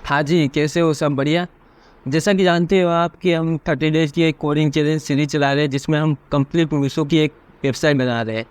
हाँ जी, कैसे हो? सब बढ़िया। जैसा कि जानते हो आप कि हम 30 डेज़ की एक कोडिंग चैलेंज सीरीज चला रहे हैं, जिसमें हम कंप्लीट मीशो की एक वेबसाइट बना रहे हैं।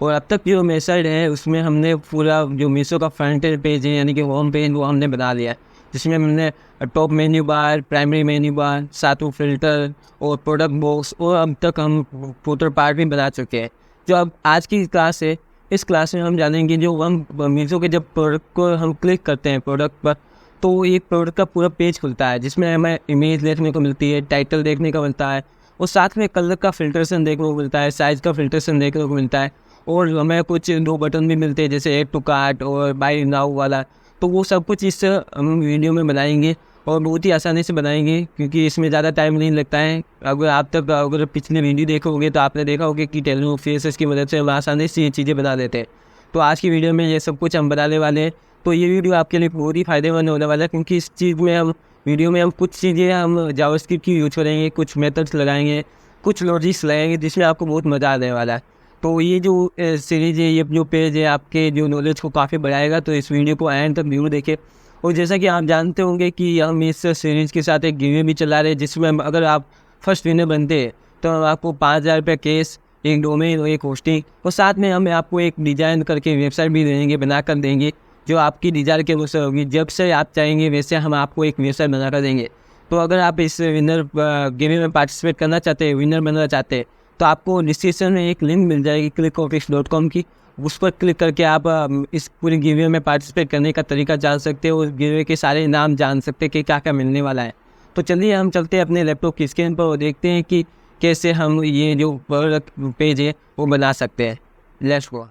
और अब तक जो वेबसाइट है उसमें हमने पूरा जो मीशो का फ्रंट एंड पेज है यानी कि होम पेज, वो हमने बना लिया है। जिसमें हमने top menu bar, primary menu bar, साथ में फ़िल्टर और प्रोडक्ट बॉक्स, और अब तक हम फुटर पार्ट भी बना चुके हैं। जो अब आज की क्लास है, इस क्लास में हम जानेंगे जो हम मीशो के जब प्रोडक्ट को हम क्लिक करते हैं प्रोडक्ट पर, तो एक प्रोडक्ट का पूरा पेज खुलता है, जिसमें हमें इमेज देखने को मिलती है, टाइटल देखने को मिलता है, और साथ में कलर का फिल्ट्रेशन देखने को मिलता है, साइज़ का फिल्ट्रेशन देखने को मिलता है, और हमें कुछ 2 बटन भी मिलते हैं, जैसे ऐड टू कार्ट और बाय नाउ वाला। तो वो सब कुछ इस हम वीडियो में बनाएंगे, और बहुत ही आसानी से बनाएंगे, क्योंकि इसमें ज़्यादा टाइम नहीं लगता है। अगर पिछले वीडियो देखोगे तो आपने देखा होगा कि टेलो फेसेस की मदद से हम आसानी से ये चीज़ें बना देते हैं। तो आज की वीडियो में ये सब कुछ हम बनाने वाले हैं। तो ये वीडियो आपके लिए बहुत ही फ़ायदेमंद होने वाला है, क्योंकि इस चीज़ में हम वीडियो में हम कुछ चीज़ें हम जावास्क्रिप्ट की यूज़ करेंगे, कुछ मेथड्स लगाएंगे, कुछ लॉजिक्स लगाएंगे, जिसमें आपको बहुत मज़ा आने वाला है। तो ये जो सीरीज़ है, ये जो पेज है, आपके जो नॉलेज को काफ़ी बढ़ाएगा। तो इस वीडियो को एंड तक जरूर देखें। और जैसा कि आप जानते होंगे कि हम इस सीरीज़ के साथ एक गिवे भी चला रहे हैं, जिसमें अगर आप फर्स्ट विनर बनते हैं तो हम आपको 5,000 रुपये कैश, एक डोमेन और एक होस्टिंग, और साथ में हम आपको एक डिज़ाइन करके वेबसाइट भी देंगे, बना कर देंगे, जो आपकी डिज़ायर के अनुसार होगी। जब से आप चाहेंगे वैसे हम आपको एक वेबसाइट बना कर देंगे। तो अगर आप इस विनर गिवे में पार्टिसिपेट करना चाहते हैं, विनर बनना चाहते हैं, तो आपको डिस्क्रिप्शन में एक लिंक मिल जाएगी clickoffice.com की। उस पर क्लिक करके आप इस पूरे गिवे में पार्टिसिपेट करने का तरीका जान सकते हो, उस गिवे के सारे इनाम जान सकते हैं कि क्या क्या मिलने वाला है। तो चलिए हम चलते हैं अपने लैपटॉप की स्क्रीन पर और देखते हैं कि कैसे हम ये जो प्रोडक्ट पेज है वो बना सकते हैं। Let's go.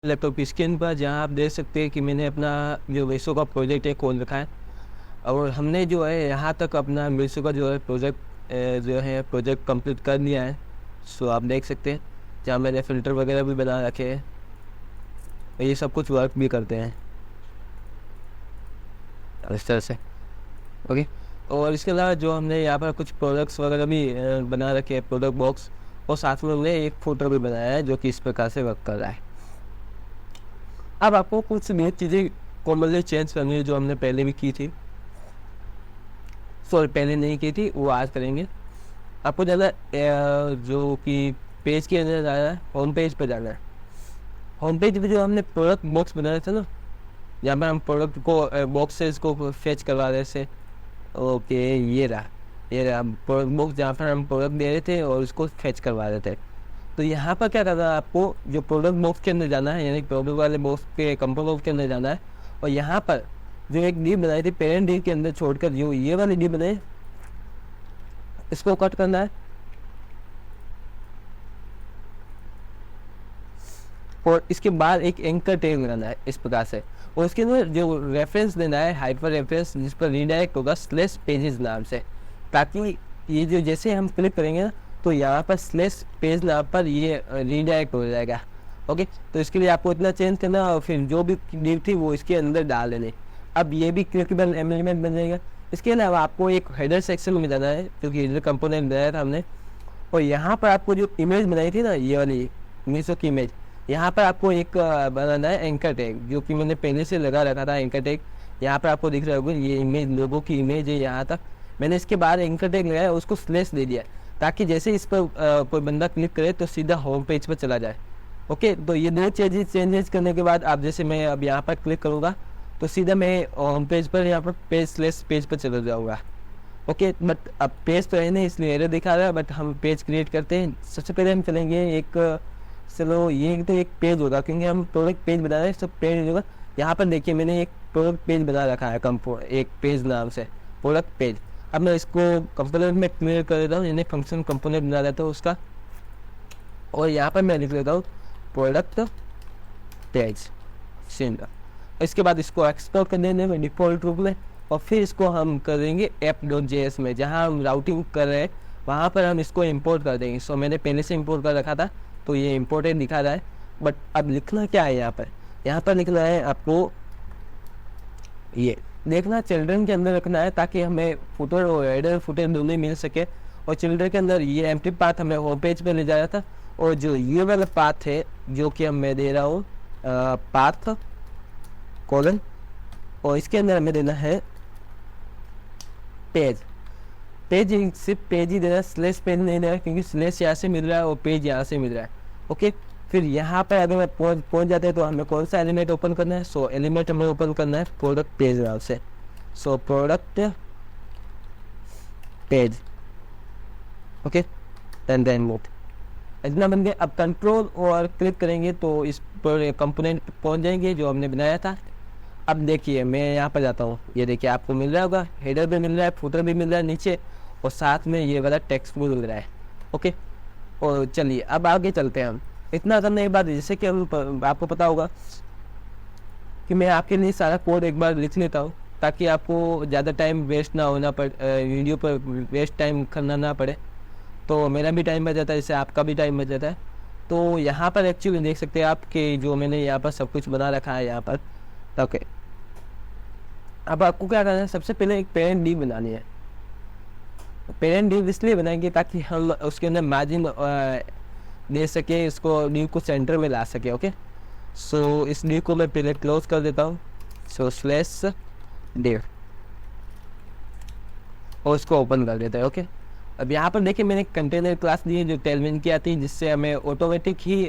लैपटॉप की स्क्रीन पर जहाँ आप देख सकते हैं कि मैंने अपना जो मीशो का प्रोजेक्ट है खोल रखा है, और हमने जो है यहाँ तक अपना मीशो का जो है प्रोजेक्ट कंप्लीट कर लिया है। सो आप देख सकते हैं जहाँ मैंने फ़िल्टर वगैरह भी बना रखे हैं, और ये सब कुछ वर्क भी करते हैं इस तरह से। ओके, और इसके अलावा जो हमने यहाँ पर कुछ प्रोडक्ट्स वगैरह भी बना रखे हैं, प्रोडक्ट बॉक्स, और साथ में हमने एक फ़ोटो भी बनाया है जो कि इस प्रकार से वर्क कर रहा है। अब आपको कुछ नई चीज़ें कॉमनली चेंज करनी है, जो हमने पहले भी की थी, पहले नहीं की थी, वो आज करेंगे। आपको जाना जो कि पेज के अंदर जाना है, होम पेज पर जाना है। होम पेज पर जो हमने प्रोडक्ट बॉक्स बनाया था ना, जहाँ पर हम प्रोडक्ट को बॉक्सेस को फेच करवा रहे थे। ओके, ये रहा प्रोडक्ट बॉक्स, जहाँ पर हम प्रोडक्ट दे रहे थे और उसको फेच करवा रहे थे। तो यहाँ पर क्या करना है, आपको जो प्रोडक्ट बॉक्स के अंदर जाना है, यानी प्रोडक्ट वाले बॉक्स के कंपोनेंट बॉक्स के अंदर जाना है, और यहाँ पर जो एक डी बनाई थी पेरेंट डी के अंदर छोड़कर जो ये वाली डी बनाई, इसको कट करना है, और इसके बाद एक एंकर टैग लगाना है इस प्रकार से, और इसके अंदर जो रेफरेंस देना है हाइपर रेफरेंस, जिस पर रीडायरेक्ट होगा स्लैश पेजेस नाम से, ताकि ये जो जैसे हम क्लिक करेंगे ना, तो यहाँ पर स्लैश पेज नाम पर ये रीडायरेक्ट हो जाएगा। ओके, तो इसके लिए आपको इतना चेंज करना, और फिर जो भी डिव थी वो इसके अंदर डाल देने। अब ये भी क्लिकेबल एलिमेंट बन जाएगा। इसके अलावा आपको एक हेडर सेक्शन में जाना है, क्योंकि हेडर कंपोनेंट बनाया था हमने, और यहाँ पर आपको जो इमेज बनाई थी ना, ये वाली मीशो की इमेज, यहाँ पर आपको एक बनाना है एंकर टैग, जो कि मैंने पहले से लगा रखा था एंकर टैग। यहाँ पर आपको दिख रहा होगा ये इमेज, लोगों की इमेज है। यहाँ तक मैंने इसके बाद एंकर टैग लगाया, उसको स्लैश दे दिया, ताकि जैसे इस पर कोई बंदा क्लिक करे तो सीधा होम पेज पर चला जाए। ओके, तो ये दो चेंजेस करने के बाद, आप जैसे मैं अब यहाँ पर क्लिक करूँगा तो सीधा मैं होम पेज पर, यहाँ पर पेज स्लैश पेज पर चला जाऊँगा। ओके, बट अब पेज तो है नहीं, इसलिए एरर दिखा रहा है, बट हम पेज क्रिएट करते हैं। सबसे पहले हम चलेंगे चलो ये तो एक पेज होगा, क्योंकि हम प्रोडक्ट पेज बना रहे हैं, सब पेज होगा। यहाँ पर देखिए मैंने एक प्रोडक्ट पेज बना रखा है, एक पेज नाम से प्रोडक्ट पेज। अब मैं इसको कंपोनेंट में क्लियर कर देता हूँ, यानी फंक्शन कंपोनेंट बना देता हूँ उसका, और यहाँ पर मैं लिख लेता हूँ प्रोडक्ट पेज सिंगल। इसके बाद इसको एक्सपोर्ट कर देने में डिफ़ॉल्ट रूप में, और फिर इसको हम कर देंगे app.js में, जहाँ हम राउटिंग कर रहे हैं वहाँ पर हम इसको इंपोर्ट कर देंगे। सो मैंने पहले से इंपोर्ट कर रखा था, तो ये इम्पोर्टेंट दिखा रहा है। बट अब लिखना क्या है, यहाँ पर लिखना है आपको, ये देखना चिल्ड्रन के अंदर रखना है, ताकि हमें फुटर और हेडर फुटर दोनों मिल सके। और चिल्ड्रन के अंदर ये एम्प्टी पाथ हमें होम पेज पे ले जाया था, और जो ये वाला पाथ है जो कि मैं दे रहा हूँ पाथ कोलन और इसके अंदर हमें देना है पेज। सिर्फ पेज ही देना है, स्लेश पेज नहीं देना, क्योंकि स्लेश यहाँ से मिल रहा है और पेज यहाँ से मिल रहा है। ओके, फिर यहाँ पर अगर पहुँच जाते हैं तो हमें कौन सा एलिमेंट ओपन करना है? सो एलिमेंट हमें ओपन करना है प्रोडक्ट पेज नाम से। So product page, okay, and then move. इतना बन गया। अब कंट्रोल और क्लिक करेंगे तो इस पर कंपोनेंट पहुँच जाएंगे जो हमने बनाया था। अब देखिए मैं यहाँ पर जाता हूँ, ये देखिए आपको मिल रहा होगा, हेडर भी मिल रहा है, फुटर भी मिल रहा है नीचे, और साथ में ये वाला टेक्स्ट भी मिल रहा है। ओके, और चलिए अब आगे चलते हैं हम। इतना करने के बाद जैसे कि आपको पता होगा कि मैं आपके लिए सारा कोड एक बार लिख लेता हूँ, ताकि आपको ज़्यादा टाइम वेस्ट ना होना पड़े, वीडियो पर वेस्ट टाइम करना ना पड़े, तो मेरा भी टाइम बच जाता है, इससे आपका भी टाइम बच जाता है। तो यहाँ पर एक्चुअली देख सकते हैं आप कि जो मैंने यहाँ पर सब कुछ बना रखा है यहाँ पर। ओके, अब आपको क्या करना है, सबसे पहले एक पेरेंट डिव बनानी है। पेरेंट डिव इसलिए बनाएंगे ताकि हम उसके अंदर मार्जिन दे सके, इसको डिव को सेंटर में ला सके। ओके, सो इस डिव को मैं पहले क्लोज कर देता हूँ। सो स्लैश डिव, और इसको ओपन कर देता है। ओके, अब यहाँ पर देखिए मैंने कंटेनर क्लास दी है जो टेलविन की आती है, जिससे हमें ऑटोमेटिक ही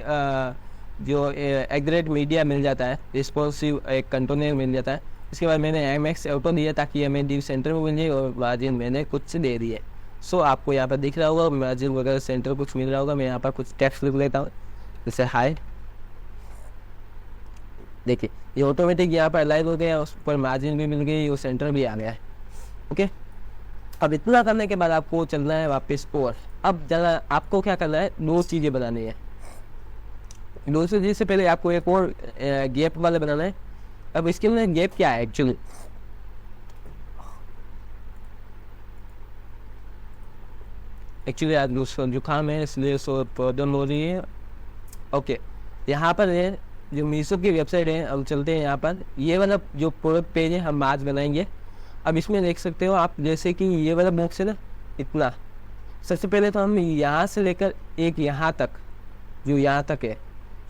जो एग्रेट मीडिया मिल जाता है, रिस्पॉन्सिव एक कंटेनर मिल जाता है। इसके बाद मैंने MX ऑटो दिया ताकि हमें डिव सेंटर में मिल जाए, और मार्जिन मैंने कुछ दे दिए। सो आपको यहाँ पर दिख रहा होगा मार्जिन वगैरह सेंटर कुछ मिल रहा होगा। मैं यहाँ पर कुछ टेक्स्ट लिख लेता हूँ, जैसे हाई। देखिए ये ऑटोमेटिक यहाँ पर अलाइन हो गया, उस पर मार्जिन भी मिल गई, वो सेंटर भी आ गया है। ओके, अब इतना करने के बाद आपको चलना है वापस। और अब जरा आपको क्या करना है, दो चीज़ें बनानी है। दो चीज़ से पहले आपको एक और गैप वाला बनाना है। अब इसके अंदर गैप क्या है एक्चुअली आज दूसरा जुकाम है, इसलिए सो प्रॉब्लम हो रही है। ओके, यहाँ पर है जो मीशो की वेबसाइट है, अब चलते हैं यहाँ पर। ये वाला जो प्रोडक्ट पेज है हम आज बनाएंगे। अब इसमें देख सकते हो आप, जैसे कि ये वाला बॉक्स है ना, इतना। सबसे पहले तो हम यहाँ से लेकर एक यहाँ तक, जो यहाँ तक है,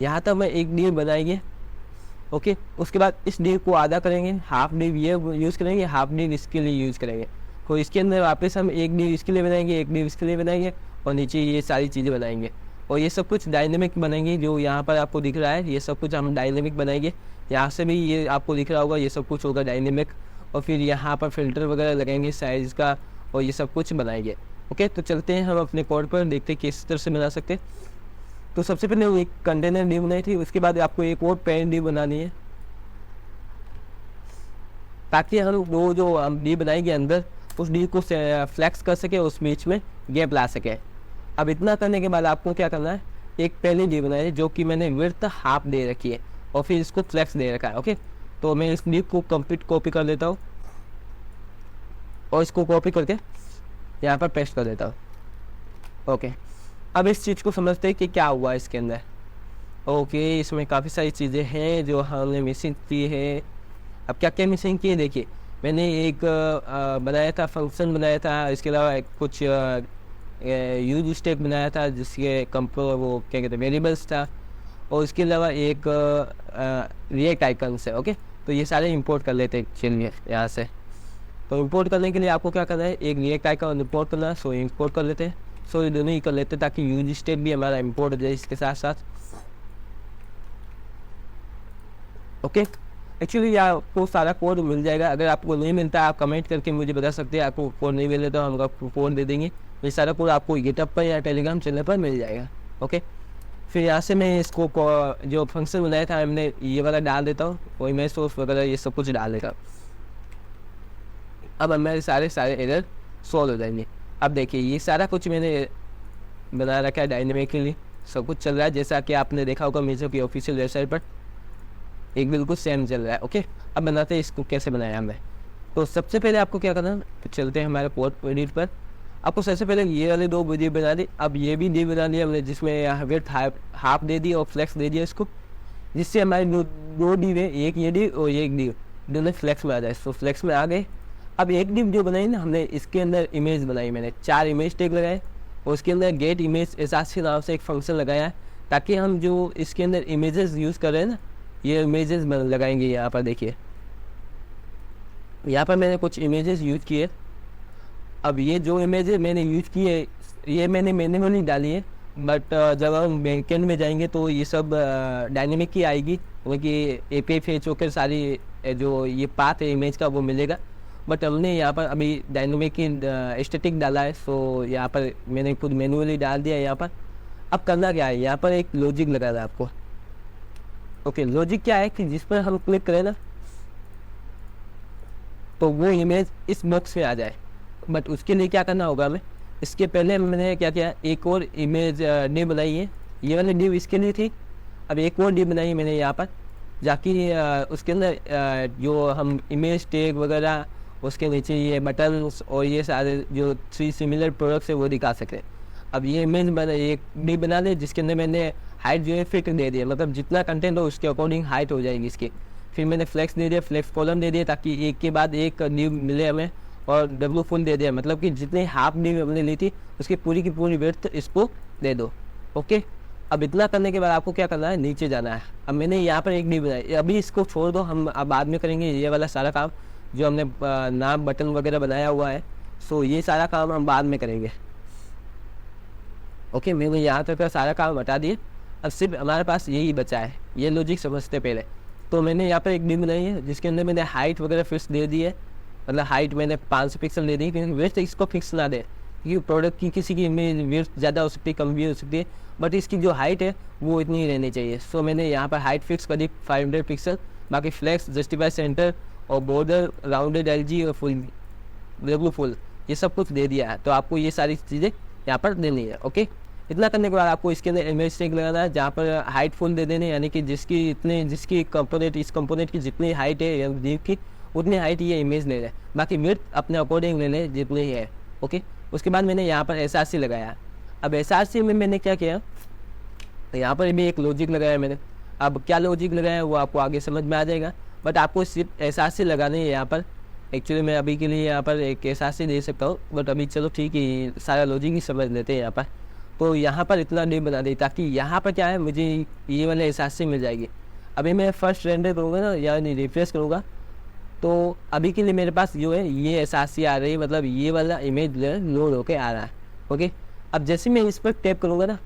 यहाँ तक मैं एक डिव बनाएंगे। ओके, उसके बाद इस डिव को आधा करेंगे, हाफ डिव ये यूज़ करेंगे, हाफ डिव इसके लिए यूज़ करेंगे। तो इसके अंदर वापस हम एक डिव इसके लिए बनाएंगे, एक डिव इसके लिए बनाएंगे, और नीचे ये सारी चीज़ें बनाएंगे। और ये सब कुछ डायनेमिक बनाएंगे, जो यहाँ पर आपको दिख रहा है, ये सब कुछ हम डायनेमिक बनाएंगे। यहाँ से भी ये आपको दिख रहा होगा, ये सब कुछ होगा डायनेमिक। और फिर यहाँ पर फिल्टर वगैरह लगाएंगे साइज़ का, और ये सब कुछ बनाएंगे। ओके, तो चलते हैं हम अपने कोड पर, देखते हैं किस तरह से बना सकते। तो सबसे पहले वो एक कंटेनर डिव बनाई थी, उसके बाद आपको एक और पेरेंट डिव बनानी है, ताकि हम वो जो हम डिव बनाएंगे अंदर, उस डिव को फ्लैक्स कर सके, उस बीच में गैप ला सके। अब इतना करने के बाद आपको क्या करना है, एक पहली डिव बनाई है जो कि मैंने विड्थ हाफ दे रखी है, और फिर इसको फ्लैक्स दे रखा है। ओके, तो मैं इस डिव को कंप्लीट कॉपी कर लेता हूँ, और इसको कॉपी करके यहाँ पर पेस्ट कर देता हूँ। ओके, अब इस चीज़ को समझते हैं कि क्या हुआ इसके अंदर। ओके, इसमें काफ़ी सारी चीज़ें हैं जो हमने मिसिंग की है। अब क्या क्या मिसिंग की है, देखिए मैंने एक बनाया था, फंक्शन बनाया था, इसके अलावा कुछ यूज स्टेप बनाया था, जिसके वो क्या कहते हैं वेरिएबल्स था, और इसके अलावा एक रिएक्ट आइकन्स है। ओके, तो ये सारे इंपोर्ट कर लेते हैं। चलिए यहाँ से, तो इंपोर्ट करने के लिए आपको क्या करना है, एक रिएक्ट आइकन इंपोर्ट करना है। सो इंपोर्ट कर लेते हैं, सो ये दोनों ही कर लेते हैं, ताकि यूज स्टेप भी हमारा इंपोर्ट हो जाए इसके साथ साथ। ओके, एक्चुअली आपको सारा कोड मिल जाएगा। अगर आपको नहीं मिलता है आप कमेंट करके मुझे बता सकते हैं, आपको कोड नहीं मिले तो हम आपको कोड दे देंगे। ये सारा कोड आपको गिटहब पर या टेलीग्राम चैनल पर मिल जाएगा। ओके, फिर यहाँ से मैं इसको जो फंक्शन बनाया था हमने, ये वाला डाल देता हूँ, और इमेज सोर्स वगैरह ये सब कुछ डाल देगा। अब हमारे सारे एरर सॉल्व हो जाएंगे। अब देखिए ये सारा कुछ मैंने बना रखा है डायनेमिकली, सब कुछ चल रहा है जैसा कि आपने देखा होगा मीशो की ऑफिशियल वेबसाइट पर, एक बिल्कुल सेम चल रहा है। ओके, अब बनाते हैं इसको कैसे बनाया हमने। तो सबसे पहले आपको क्या करना है, तो चलते हैं हमारे कोड एडिट पर। आपको सबसे पहले ये वाले दो वीडियो बना दी। अब ये भी डी बना लिया हमने, जिसमें विड्थ हाफ दे दी और फ्लेक्स दे दिया इसको, जिससे हमारे दो डिव है, एक ये डिव और एक डिव, दोनों फ्लेक्स में आ जाए। तो फ्लेक्स में आ गए। अब एक डिव जो बनाई ना हमने, इसके अंदर इमेज बनाई, मैंने 4 इमेज टैग लगाए, और उसके अंदर गेट इमेज एसास के नाम से एक फंक्शन लगाया है, ताकि हम जो इसके अंदर इमेजेस यूज़ कर रहे हैं ना, ये इमेजेस लगाएंगे। यहाँ पर देखिए यहाँ पर मैंने कुछ इमेजेस यूज़ किए। अब ये जो इमेजेस मैंने यूज़ किए ये मैंने मैन्युअली डाली है, बट जब हम बैकएंड में जाएंगे तो ये सब डायनेमिक ही आएगी, क्योंकि एपीआई फेच होकर सारी जो ये पाथ है इमेज का वो मिलेगा। बट हमने यहाँ पर अभी डायनेमिक ही स्टैटिक डाला है, सो यहाँ पर मैंने खुद मैन्युअली डाल दिया है यहाँ पर। अब करना क्या है, यहाँ पर एक लॉजिक लगाना है आपको। ओके, लॉजिक क्या है कि जिस पर हम क्लिक करें ना तो वो इमेज इस बॉक्स में आ जाए। बट उसके लिए क्या करना होगा हमें, इसके पहले मैंने क्या किया, एक और इमेज डी बनाई है। ये वाली डी इसके लिए थी, अब एक और डी बनाई मैंने यहाँ पर, जाकि उसके अंदर जो हम इमेज टैग वगैरह, उसके नीचे ये बटन्स और ये सारे जो 3 सिमिलर प्रोडक्ट्स है वो दिखा सकें। अब ये इमेज एक डी बना ले जिसके अंदर मैंने हाइट जो है फिट दे दिया, मतलब जितना कंटेंट हो उसके अकॉर्डिंग हाइट हो जाएगी इसकी। फिर मैंने फ्लेक्स दे दिया, फ्लेक्स कॉलम दे दिया ताकि एक के बाद एक न्यू मिले हमें, और डब्लू फुल दे दिया, मतलब कि जितनी हाफ न्यू हमने ली थी उसकी पूरी की पूरी विड्थ इसको दे दो। ओके, अब इतना करने के बाद आपको क्या करना है, नीचे जाना है। अब मैंने यहाँ पर एक डी बनाई, अभी इसको छोड़ दो, हम अब बाद में करेंगे ये वाला सारा काम जो हमने नाम बटन वगैरह बनाया हुआ है। सो ये सारा काम हम बाद में करेंगे। ओके, मैंने यहाँ तक का सारा काम हटा दिए, अब सिर्फ हमारे पास यही बचा है। ये लॉजिक समझते पहले तो मैंने यहाँ पर एक डी बनाई है जिसके अंदर मैंने हाइट वगैरह फिक्स दे दी है, मतलब हाइट मैंने 500 पिक्सल दे दी, क्योंकि विड्थ इसको फिक्स ना दे, क्योंकि प्रोडक्ट की किसी की इमेज विड्थ ज़्यादा हो सकती है, कम भी हो सकती है, बट इसकी जो हाइट है वो इतनी ही रहनी चाहिए। सो मैंने यहाँ पर हाइट फिक्स कर दी 500 पिक्सल, बाकी फ्लैक्स, जस्टिफाई सेंटर और बॉर्डर, राउंडेड एलजी और फुल डब्लू फुल, ये सब कुछ दे दिया है। तो आपको ये सारी चीज़ें यहाँ पर देनी है। ओके, इतना करने के बाद आपको इसके अंदर इमेज टैग लगाना है, जहाँ पर हाइट फुल दे देने, यानी कि जिसकी कंपोनेंट, इस कंपोनेंट की जितनी हाइट है या डीप की उतनी हाइट ये इमेज ले लें, बाकी विड्थ अपने अकॉर्डिंग ले लें जितनी ही है। ओके, उसके बाद मैंने यहाँ पर एसआरसी लगाया। अब एसआरसी में मैंने क्या किया, तो यहाँ पर भी एक लॉजिक लगाया मैंने। अब क्या लॉजिक लगाया वो आपको आगे समझ में आ जाएगा, बट आपको सिर्फ एसआरसी लगाने है यहाँ पर। एक्चुअली मैं अभी के लिए यहाँ पर एक एसआरसी दे सकता हूँ, बट अभी चलो ठीक है, सारा लॉजिक ही समझ लेते हैं यहाँ पर। तो यहाँ पर इतना नहीं बना दी ताकि यहाँ पर क्या है, मुझे ये वाले एसआरसी मिल जाएगी। अभी मैं फर्स्ट रेंडर करूँगा ना, यानी रिफ्रेश करूँगा, तो अभी के लिए मेरे पास जो है ये एसआरसी आ रही है, मतलब ये वाला इमेज लोड होके आ रहा है। ओके, अब जैसे मैं इस पर टैप करूँगा ना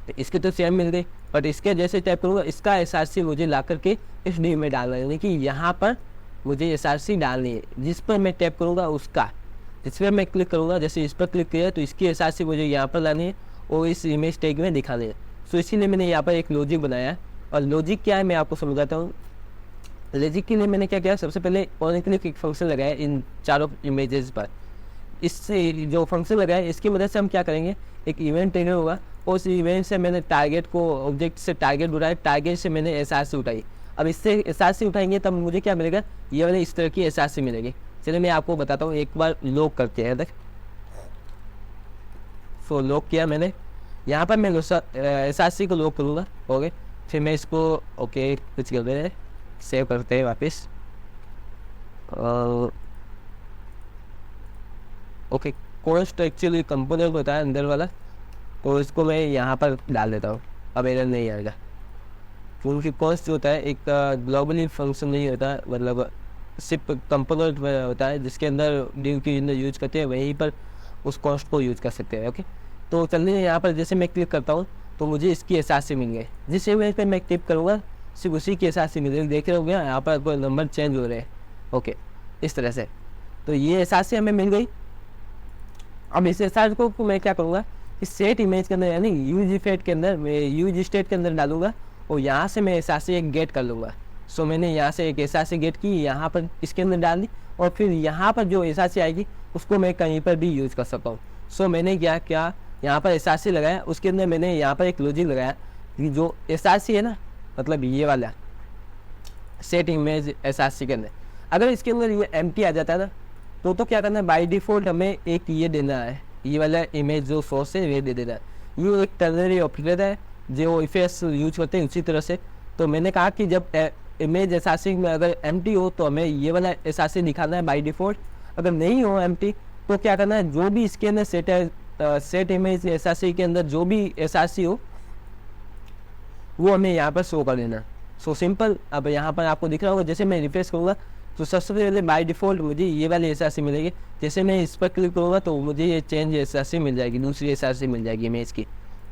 तो इसके तो सेम मिल गई, बट इसके जैसे टैप करूँगा इसका एसआरसी मुझे ला करके इस डी में डालना है, यानी कि यहाँ पर मुझे एसआरसी डालनी है। जिस पर मैं टैप करूँगा उसका, जिस पर मैं क्लिक करूँगा, जैसे इस पर क्लिक किया तो इसकी एसआरसी मुझे यहाँ पर लानी है और इस इमेज टैग में दिखानी है। सो इसीलिए मैंने यहाँ पर एक लॉजिक बनाया है, और लॉजिक क्या है मैं आपको समझाता हूँ। लॉजिक के लिए मैंने क्या किया, सबसे पहले ऑन क्लिक एक फंक्शन लगाया इन चारों इमेजेस पर। इससे जो फंक्शन लगाया इसकी मदद से हम क्या करेंगे, एक इवेंट ट्रिगर होगा, और उस इवेंट से मैंने टारगेट को, ऑब्जेक्ट से टारगेट उठाया, टारगेट से मैंने एसआरसी उठाई। अब इससे एसआरसी उठाएंगे तब मुझे क्या मिलेगा, ये वाले इस तरह की एसआरसी मिलेगी। चलिए मैं आपको बताता हूँ, एक बार लॉक करके है देख। सो लॉक किया मैंने, यहाँ पर मैं एसआरसी को लॉक करूँगा। ओके, फिर मैं इसको ओके कुछ कर दे, सेव करते हैं वापस। ओके, कॉस्ट एक्चुअली कंपोनेंट होता है अंदर वाला, तो इसको मैं यहाँ पर डाल देता हूँ, अब एरर नहीं आएगा, क्योंकि कॉस्ट जो होता है एक ग्लोबली फंक्शन नहीं होता, मतलब सिर्फ कंपोनेंट होता है जिसके अंदर डिव की अंदर यूज करते हैं, वहीं पर उस कॉस्ट को यूज कर सकते हैं। ओके, तो चलिए यहाँ पर जैसे मैं क्लिक करता हूँ तो मुझे इसकी एसआरसी मिल गई। जिस इमेज पर मैं क्लिक करूँगा सिर्फ उसी की एसआरसी मिल रही, देख रहे हो गया यहाँ पर कोई नंबर चेंज हो रहे हैं। ओके, इस तरह से तो ये एसआरसी हमें मिल गई। अब इस एसआरसी को मैं क्या करूँगा, इस सेट इमेज के अंदर यानी यूज फेट के अंदर मैं यूज स्टेट के अंदर डालूंगा, और यहाँ से मैं एसआरसी एक गेट कर लूँगा। सो मैंने यहाँ से एक एसआरसी गेट की, यहाँ पर इसके अंदर डाल दी, और फिर यहाँ पर जो एसआरसी आएगी उसको मैं कहीं पर भी यूज़ कर सकता हूँ। सो मैंने क्या यहाँ पर एसआरसी लगाया, उसके अंदर मैंने यहाँ पर एक लॉजिक लगाया कि जो एसआरसी है ना, मतलब ये वाला सेट इमेज एसआरसी के अंदर अगर इसके अंदर ये एम्प्टी आ जाता है ना, तो क्या करना है, बाय डिफ़ॉल्ट हमें एक ये देना है, ये वाला इमेज जो सोर्स है ये दे देना है। ये एक टर्नरी ऑपरेटर है जो इफेक्ट्स यूज करते हैं उसी तरह से। तो मैंने कहा कि जब इमेज एसआरसी में अगर एम्प्टी हो तो हमें ये वाला एसआरसी दिखाना है बाय डिफ़ॉल्ट। अगर नहीं हो एम्प्टी तो क्या करना है, जो भी इसके अंदर सेट इमेज एसआरसी के अंदर जो भी एसआरसी हो वो हमें यहाँ पर शो कर देना। So simple. अब यहाँ पर आपको दिख रहा होगा, जैसे मैं रिफ्रेश करूँगा तो सबसे पहले बाय डिफ़ॉल्ट मुझे ये वाली एसआरसी मिलेगी। जैसे मैं इस पर क्लिक करूँगा तो मुझे ये चेंज एसआरसी मिल जाएगी, दूसरी एसआरसी मिल जाएगी इमेज की।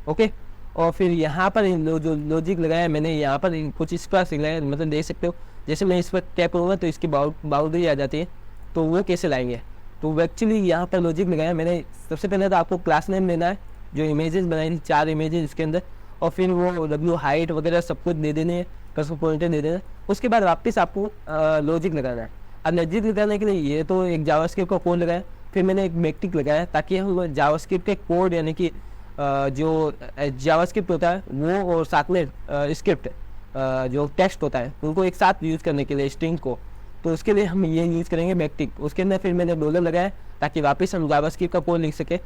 ओके, और फिर यहाँ पर जो लॉजिक लगाया मैंने, यहाँ पर कुछ इस पर लगाया, मतलब देख सकते हो। जैसे मैं इस पर टैप करूँगा तो इसकी बाउंड्री आ जाती है, तो वो कैसे लाएंगे। तो एक्चुअली यहाँ पर लॉजिक लगाया मैंने। सबसे पहले तो आपको क्लास नेम लेना है, जो इमेजेस बनाई थी 4 इमेजेस इसके अंदर, और फिर वो W हाइट वगैरह सब कुछ दे देने हैं, कसम पॉइंटर दे देना। उसके बाद वापस आपको लॉजिक लगाना है। अब लॉजिक लगाने के लिए ये तो एक जावास्क्रिप्ट का कोड लगाया, फिर मैंने एक मेक्टिक लगाया ताकि हम जावास्क्रिप्ट के कोड यानी कि जो जावास्क्रिप्ट होता है वो और साथ में स्क्रिप्ट जो टेक्स्ट होता है उनको एक साथ यूज़ करने के लिए स्ट्रिंग को, तो उसके लिए हम ये यूज़ करेंगे मेक्टिक। उसके अंदर फिर मैंने डॉलर लगाया ताकि वापस हम जावास्क्रिप्ट का कोड लिख सके।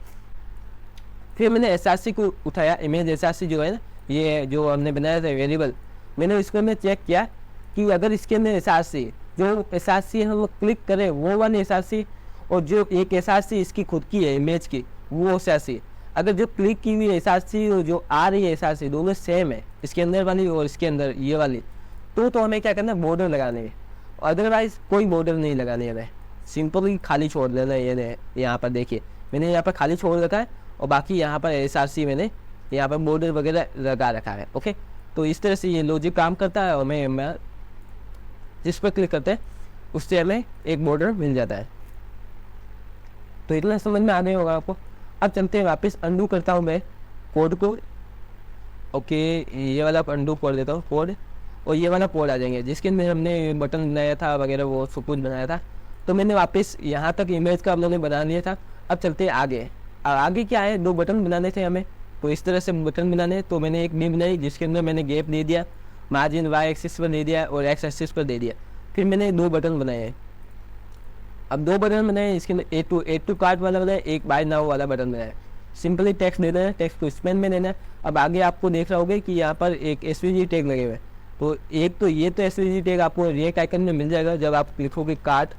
फिर मैंने एसआरसी को उठाया, इमेज एसआरसी जो है ना, ये जो हमने बनाया था वेरिएबल, मैंने इसको में चेक किया कि अगर इसके अंदर एसआरसी जो एसआरसी हम क्लिक करें वो वाली एसआरसी, और जो एक एसआरसी इसकी खुद की है इमेज की वो एसआरसी, अगर जो क्लिक की हुई एसआरसी और जो आ रही है एसआरसी दोनों सेम है, इसके अंदर वाली और इसके अंदर ये वाली, तो हमें क्या करना है, बॉर्डर लगाने हैं। अदरवाइज कोई बॉर्डर नहीं लगाने है, सिंपली खाली छोड़ देना है। ये यहाँ पर देखिए मैंने यहाँ पर खाली छोड़ रखा है, और बाकी यहाँ पर एसआरसी मैंने यहाँ पर बॉर्डर वगैरह लगा रखा है। ओके, तो इस तरह से ये लॉजिक काम करता है, और मैं जिस पर क्लिक करते हैं उससे हमें एक बॉर्डर मिल जाता है। तो इतना समझ में आ गया होगा आपको। अब चलते हैं वापस, अंडू करता हूँ मैं कोड को। ओके, ये वाला अंडू कर देता हूँ कोड, और ये वाला कोड आ जाएंगे जिसके अंदर हमने बटन बनाया था वगैरह, वो सब कुछ बनाया था। तो मैंने वापस यहाँ तक इमेज का हम लोगों ने बना लिया था। अब चलते हैं आगे। आगे क्या है, 2 बटन बनाने थे हमें, तो इस तरह से बटन बनाने। तो मैंने एक नींव बनाई जिसके अंदर मैंने गैप दे दिया, मार्जिन वाई एक्सिस पर दे दिया और एक्स एक्सिस पर दे दिया। फिर मैंने 2 बटन बनाए। अब 2 बटन बनाए, इसके अंदर एड टू कार्ट वाला बनाया, एक बाय नाउ वाला बटन बनाया। सिंपली टेक्स्ट देना है, टेक्स्ट को स्पेन में देना है। अब आगे आपको देख रहा होगा कि यहाँ पर एक SVG टैग लगे हुए, तो एक तो ये तो SVG टैग आपको रिएक्ट आइकन में मिल जाएगा जब आप लिखोगे कार्ट।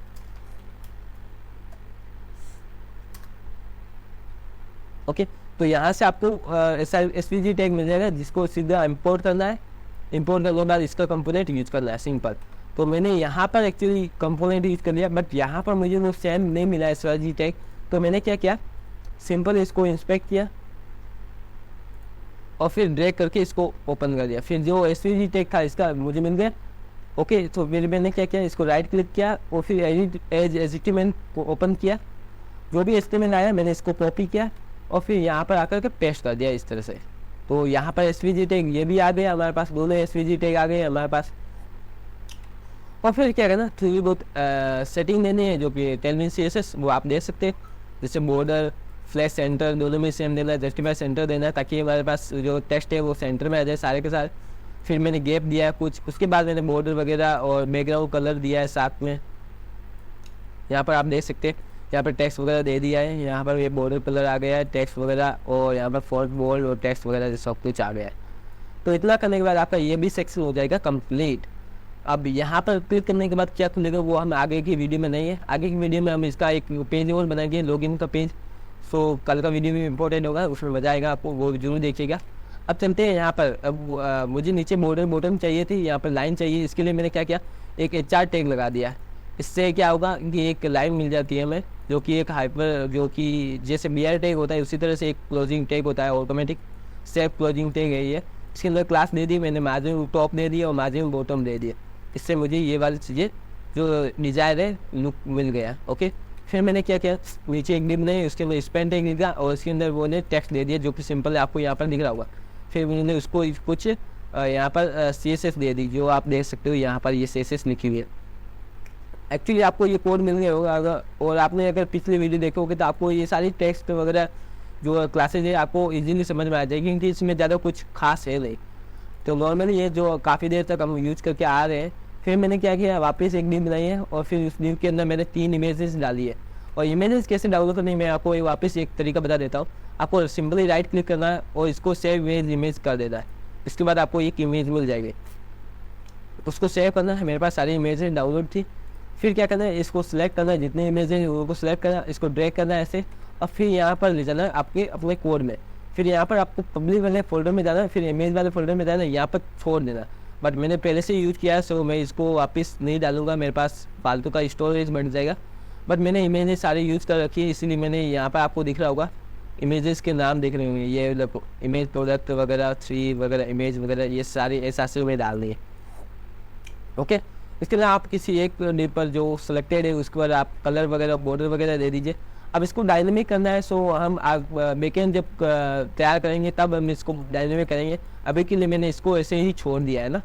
ओके, तो यहाँ से आपको SVG टैग मिल जाएगा जिसको सीधा इंपोर्ट करना है। इंपोर्ट करने के बाद इसका कंपोनेंट यूज करना है, सिंपल। तो मैंने यहाँ पर एक्चुअली कंपोनेंट यूज कर लिया, बट यहाँ पर मुझे वो सेम नहीं मिला SVG टैग। तो मैंने क्या किया, सिंपल इसको इंस्पेक्ट किया और फिर ड्रैग करके इसको ओपन कर दिया। फिर जो SVG टैग था इसका मुझे मिल गया। ओके, तो फिर मैंने क्या किया, इसको राइट क्लिक किया और फिर एडिट एज HTML को ओपन किया। जो भी HTML आया मैंने इसको कॉपी किया और फिर यहाँ पर आकर के पेस्ट कर दिया इस तरह से। तो यहाँ पर SVG टैग ये भी आ गया हमारे पास, दोनों SVG टैग आ गए हमारे पास। और फिर क्या करना, थोड़ी बहुत सेटिंग देनी है जो कि टेलविन CSS वो आप दे सकते हैं। जैसे बॉर्डर, फ्लैश सेंटर दोनों में सेम देना है, जस्टिफाई सेंटर देना है ताकि हमारे पास जो टेक्स्ट है वो सेंटर में आ जाए सारे के सारे। फिर मैंने गैप दिया है कुछ, उसके बाद मैंने बॉर्डर वगैरह और बैकग्राउंड कलर दिया है साथ में। यहाँ पर आप देख सकते हैं, यहाँ पर टेक्स्ट वगैरह दे दिया है, यहाँ पर ये बॉर्डर कलर आ गया है, टेक्स्ट वगैरह, और यहाँ पर फॉन्ट बोल्ड और टेक्स्ट वगैरह सब कुछ आ गया है। तो इतना करने के बाद आपका ये भी सेक्शन हो जाएगा कंप्लीट। अब यहाँ पर क्लिक करने के बाद क्या खुलेगा वो हम आगे की वीडियो में नहीं है, आगे की वीडियो में हम इसका एक पेज और बनाएंगे, लॉगिन का पेज। सो कल का वीडियो भी इंपॉर्टेंट होगा, उसमें मजा आएगा आपको, वो जरूर देखिएगा। अब चलते हैं यहाँ पर। अब मुझे नीचे बॉर्डर बॉटम चाहिए थी, यहाँ पर लाइन चाहिए, इसके लिए मैंने क्या किया, एक HR टैग लगा दिया। इससे क्या होगा कि एक लाइन मिल जाती है हमें, जो कि एक हाइपर, जो कि जैसे BR टैग होता है उसी तरह से एक क्लोजिंग टैग होता है, ऑटोमेटिक सेफ क्लोजिंग टैग है ये। इसके अंदर क्लास दे दी मैंने, मार्जिन टॉप दे दिया और मार्जिन बॉटम दे दिया। इससे मुझे ये वाली चीज़ें जो डिज़ायर है लुक मिल गया। ओके, फिर मैंने क्या किया, नीचे एक डिम नहीं, उसके अंदर स्पेन टैग दिया और उसके अंदर वो ने टेक्स्ट दे दिया जो कि सिंपल है, आपको यहाँ पर दिख रहा होगा। फिर मैंने उसको कुछ यहाँ पर CSS दे दी, जो आप देख सकते हो यहाँ पर ये CSS लिखी हुई है। एक्चुअली आपको ये कोड मिल गया होगा अगर, और आपने अगर पिछली वीडियो देखे होगे तो आपको ये सारी टेक्स्ट वगैरह जो क्लासेज है आपको इजीली समझ में आ जाएगी, क्योंकि इसमें ज़्यादा कुछ खास है नहीं। तो नॉर्मली ये जो काफ़ी देर तक हम यूज करके आ रहे हैं। फिर मैंने क्या किया, वापस एक न्यू बनाई है और फिर उस न्यू के अंदर मैंने 3 इमेजेस डाली है। और इमेजेस कैसे डाउनलोड करनी है मैं आपको वापस एक तरीका बता देता हूँ। आपको सिंपली राइट क्लिक करना है और इसको सेव इमेज कर देना है। इसके बाद आपको एक इमेज मिल जाएगी, उसको सेव करना है। मेरे पास सारी इमेजें डाउनलोड थी। फिर क्या करना है, इसको सिलेक्ट करना है, जितने इमेज हैं उनको सिलेक्ट करना, इसको ड्रैग करना है ऐसे, और फिर यहाँ पर ले जाना है आपके अपने कोड में। फिर यहाँ पर आपको पब्लिक वाले फोल्डर में जाना है, फिर इमेज वाले फोल्डर में जाना है, यहाँ पर छोड़ देना। बट मैंने पहले से यूज़ किया है, सो मैं इसको वापस नहीं डालूँगा, मेरे पास फालतू का स्टोरेज बढ़ जाएगा। बट मैंने इमेजेस सारे यूज़ कर रखी है, इसीलिए मैंने यहाँ पर आपको दिख रहा होगा इमेजेस के नाम दिख रहे होंगे, ये मतलब इमेज प्रोडक्ट वगैरह 3 वगैरह इमेज वगैरह ये सारे ऐसे में डाल दिए। ओके, इसके लिए आप किसी एक डिप पर जो सिलेक्टेड है उसके बाद आप कलर वगैरह बॉर्डर वगैरह दे दीजिए। अब इसको डायनेमिक करना है, सो हम बैकएंड जब तैयार करेंगे तब हम इसको डायनेमिक करेंगे। अभी के लिए मैंने इसको ऐसे ही छोड़ दिया है ना।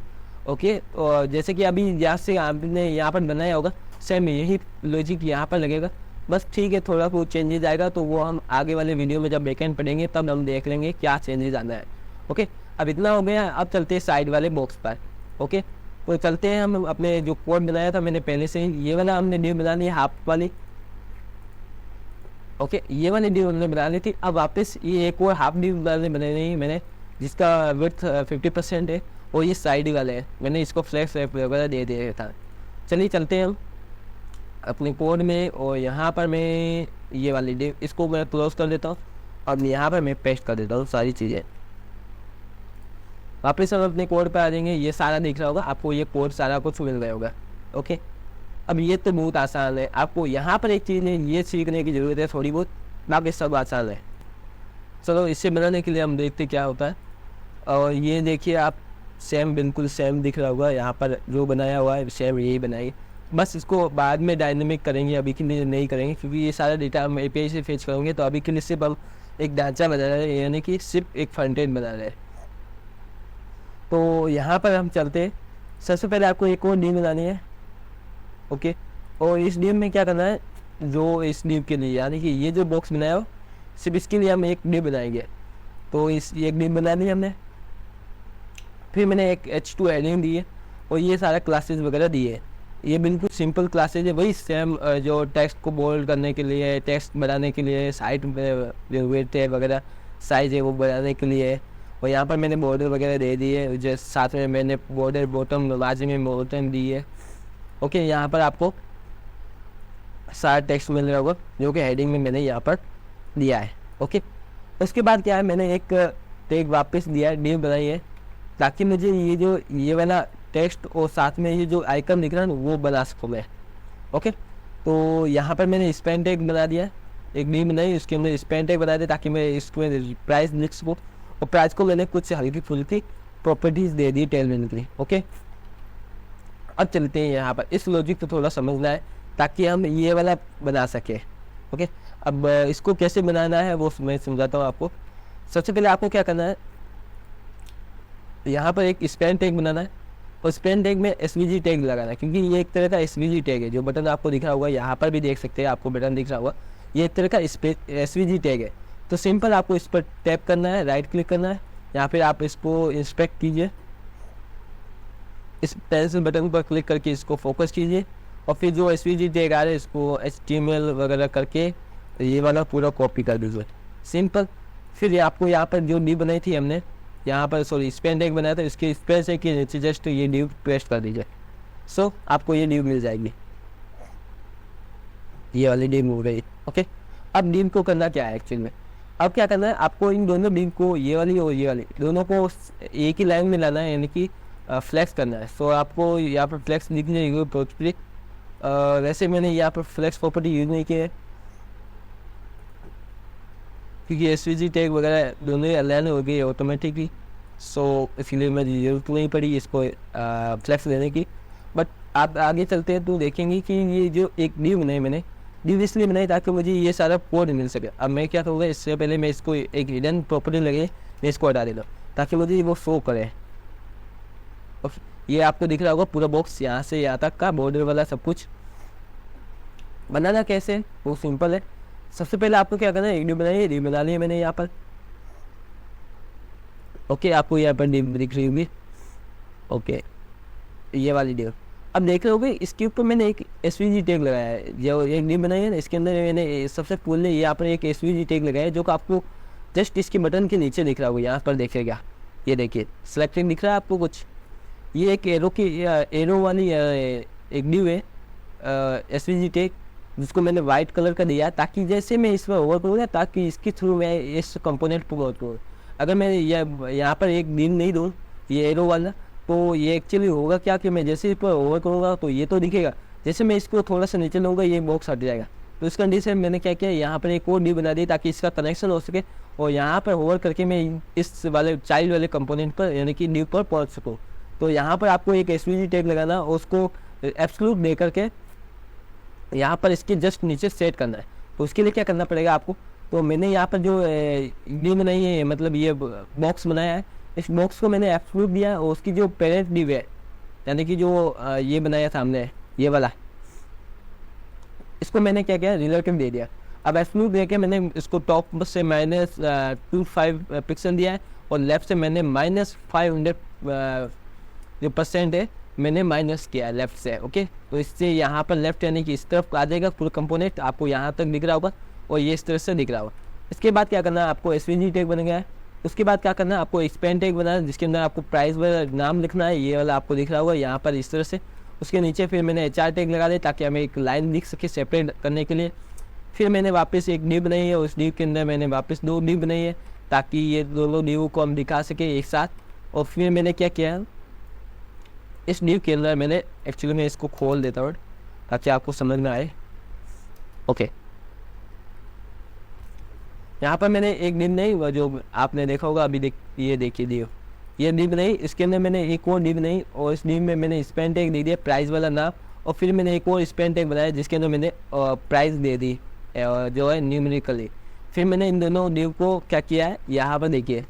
ओके, और जैसे कि अभी यहाँ से आपने यहाँ पर बनाया होगा सेम यही लॉजिक यहाँ पर लगेगा, बस ठीक है, थोड़ा बहुत चेंजेस आएगा तो वो हम आगे वाले वीडियो में जब बैकएंड पढ़ेंगे तब हम देख लेंगे क्या चेंजेस आना है। ओके, अब इतना हो गया, अब चलते हैं साइड वाले बॉक्स पर। ओके, तो चलते हैं हम अपने जो कोड बनाया था मैंने पहले से ही, ये वाला हमने डिव बना ली हाफ वाली। ओके, ये वाली डिव हमने बना ली थी। अब वापस ये एक और हाफ डिव बनानी है मैंने, जिसका विड्थ 50% है, और ये साइड वाले है, मैंने इसको फ्लैक्स वगैरह दे दिया था। चलिए चलते हैं हम अपने कोड में, और यहाँ पर मैं ये वाली डिव इसको मैं क्लोज कर देता हूँ और यहाँ पर मैं पेस्ट कर देता हूँ सारी चीज़ें। वापस हम अपने कोड पे आ जाएंगे, ये सारा दिख रहा होगा आपको, ये कोड सारा कुछ मिल रहा होगा। ओके, अब ये तो बहुत आसान है, आपको यहाँ पर एक चीज़ है ये सीखने की ज़रूरत है थोड़ी बहुत, बाकी सब आसान है। चलो इससे बनाने के लिए हम देखते क्या होता है। और ये देखिए आप सेम बिल्कुल सेम दिख रहा होगा, यहाँ पर जो बनाया हुआ है सेम यही बनाइए, बस इसको बाद में डायनेमिक करेंगे, अभी के लिए नहीं करेंगे क्योंकि ये सारा डेटा हम API से फेच करेंगे। तो अभी के लिए सिर्फ हम एक ढांचा बना रहे हैं, यानी कि सिर्फ एक फ्रंट एंड बना रहे हैं। तो यहाँ पर हम चलते हैं, सबसे पहले आपको एक और डिव बनानी है। ओके, और इस डिव में क्या करना है, जो इस डिव के लिए यानी कि ये जो बॉक्स बनाया हो सिर्फ इसके लिए हम एक डिव बनाएंगे। तो इस एक डिव बना ली हमने, फिर मैंने एक H2 एडिंग दी है और ये सारा क्लासेस वगैरह दिए। ये बिल्कुल सिंपल क्लासेज है, वही सेम जो टेक्स्ट को बोल्ड करने के लिए, टेक्स्ट बनाने के लिए, साइड में जो वेट है वगैरह साइज है वो बनाने के लिए। और यहाँ पर मैंने बॉर्डर वगैरह दे दी है, जो साथ में मैंने बॉर्डर बॉटम बाजू में बॉटम दी है। ओके, यहाँ पर आपको सारा टेक्स्ट मिल रहा होगा जो कि हेडिंग में मैंने यहाँ पर दिया है। ओके, उसके बाद क्या है, मैंने एक टैग वापस दिया है, डिव बनाई है, ताकि मुझे ये वाला टेक्स्ट और साथ में ये जो आइकन दिख रहा है ना वो बना सकूँ मैं। ओके, तो यहाँ पर मैंने स्पेन टैग बना दिया, एक डिव बनाई उसके अंदर स्पेन टैग बना दिया ताकि मैं इसको प्राइस लिख सकूँ, और प्राइस को मैंने कुछ हल्की फुल्की प्रॉपर्टीज़ दे दी 10 मिनट के लिए। ओके, अब चलते हैं यहाँ पर, इस लॉजिक को थोड़ा समझना है ताकि हम ये वाला बना सकें। ओके, अब इसको कैसे बनाना है वो मैं समझाता हूँ आपको। सबसे पहले आपको क्या करना है, यहाँ पर एक स्पेन टैग बनाना है और स्पेन टैग में SVG टैग लगाना है, क्योंकि ये एक तरह का SVG टैग है। जो बटन आपको दिख रहा होगा यहाँ पर भी देख सकते हैं, आपको बटन दिख रहा होगा, ये एक तरह का SVG टैग है। तो सिंपल आपको इस पर टैप करना है, राइट क्लिक करना है, यहाँ पर आप इसको इंस्पेक्ट कीजिए, इस पेंसिल बटन पर क्लिक करके इसको फोकस कीजिए, और फिर जो SVG टैग आ रहा है इसको HTML वगैरह करके ये वाला पूरा कॉपी कर दीजिए, सिंपल। फिर आपको यहाँ पर जो डिव बनाई थी हमने, यहाँ पर स्पेन टैग बनाया था, इसके स्पेस है कि नीचे जस्ट ये डिव पेस्ट कर दीजिए। सो आपको ये डिव मिल जाएगी, ये वाली डिव हो गई। ओके, अब डिव को करना क्या है एक्चुअली में, अब क्या करना है आपको इन दोनों डिव को, ये वाली और ये वाली दोनों को एक ही लाइन में लाना है, यानी कि फ्लेक्स करना है। सो आपको यहाँ पर फ्लेक्स लिखनी है प्रॉपर्टी, वैसे मैंने यहाँ पर फ्लेक्स प्रॉपर्टी यूज नहीं की है क्योंकि SVG टैग वगैरह दोनों ही अलाइन हो गई ऑटोमेटिकली, सो इसलिए मुझे ज़रूरत नहीं पड़ी इसको फ्लेक्स देने की। बट आप आगे चलते हैं तो देखेंगे कि ये जो एक डिव बनाई मैंने, डिव इसलिए बनाई ताकि मुझे ये सारा कोड मिल सके। अब मैं क्या करूँगा, इससे पहले मैं इसको एक हिडन प्रॉपर्टी लगे मैं इसको हटा देता हूँ ताकि मुझे वो शो करे। ये आपको दिख रहा होगा पूरा बॉक्स यहाँ से यहाँ तक का बॉर्डर वाला सब कुछ। बनाना कैसे, वो सिंपल है। सबसे पहले आपको क्या करना है, एक डिव बनाइए, डिव बना ली है मैंने यहाँ पर। ओके, आपको यहाँ पर डिव दिख रही होगी। ओके, ये वाली डिव अब देख रहे होगे, इसके ऊपर मैंने एक SVG टैग लगाया है। जो एक डिव बनाई है ना, इसके अंदर मैंने सबसे पहले यहाँ पर एक SVG टैग लगाया है जो कि आपको जस्ट इसके बटन के नीचे दिख रहा होगा, यहाँ पर देखिएगा, ये देखिए सिलेक्टिंग दिख रहा है आपको कुछ, ये एक एरो वाली एक डिव है SVG टैग, जिसको मैंने वाइट कलर का दिया ताकि जैसे मैं इस पर ओवर करूँगा ताकि इसके थ्रू मैं इस कंपोनेंट को ओवर करूँ। अगर मैं यहाँ पर एक डिव नहीं दूँ ये एरो वाला, तो ये एक्चुअली होगा क्या कि मैं जैसे इस पर ओवर करूँगा तो ये तो दिखेगा, जैसे मैं इसको थोड़ा सा नीचे लूँगा ये बॉक्स हट जाएगा। तो इस कंडीशन मैंने क्या किया, यहाँ पर एक और डी बना दी ताकि इसका कनेक्शन हो सके, और यहाँ पर होवर करके मैं इस वाले चाइल्ड वाले कंपोनेंट पर यानी कि न्यू पर पहुँच सकूँ। तो यहाँ पर आपको एक एसवीजी टैग लगाना और उसको एब्सोल्यूट दे करके यहाँ पर इसके जस्ट नीचे सेट करना है। तो उसके लिए क्या करना पड़ेगा आपको, तो मैंने यहाँ पर जो डी बनाई है, मतलब ये बॉक्स बनाया है, इस बॉक्स को मैंने एब्सोल्यूट दिया और उसकी जो पेरेंट डी है यानी कि जो ये बनाया था हमने ये वाला, इसको मैंने क्या किया, रिलेटिव दे दिया। अब एब्सोल्यूट दे के मैंने इसको टॉप से -25 पिक्सल दिया है और लेफ्ट से मैंने -500 जो % है मैंने माइनस किया है लेफ्ट से। ओके, तो इससे यहाँ पर लेफ्ट यानी कि इस तरफ आ जाएगा फुल कंपोनेंट, आपको यहाँ तक दिख रहा होगा और ये इस तरह से दिख रहा होगा। इसके बाद क्या करना है, आपको एसवीजी टैग बन गया है। उसके बाद क्या करना है, आपको एक्सपेंड टैग बनाना है जिसके अंदर आपको प्राइस वाला नाम लिखना है, ये वाला आपको दिख रहा होगा यहाँ पर इस तरह से। उसके नीचे फिर मैंने HR टैग लगा दिया ताकि हमें एक लाइन दिख सके सेपरेट करने के लिए। फिर मैंने वापस एक डिव बनाई है, उस डिव के अंदर मैंने वापस 2 डिव बनाई है ताकि ये दोनों डिव को हम दिखा सके एक साथ। और फिर मैंने क्या किया, इस डिव के अंदर मैंने एक्चुअली मैं इसको खोल देता हूँ ताकि आपको समझ में आए। ओके, यहाँ पर मैंने एक डिव नहीं, वो जो आपने देखा होगा अभी ये देखिए डिव, ये डिव नहीं, इसके अंदर मैंने एक और डिव नहीं और इस डिव में मैंने स्पेंड टैग दे दिया प्राइस वाला नाम, और फिर मैंने एक और स्पेंड टैग बनाया जिसके अंदर मैंने प्राइस दे दी जो है न्यूमेरिकली। फिर मैंने इन दोनों डिव को क्या किया है, यहाँ पर देखिए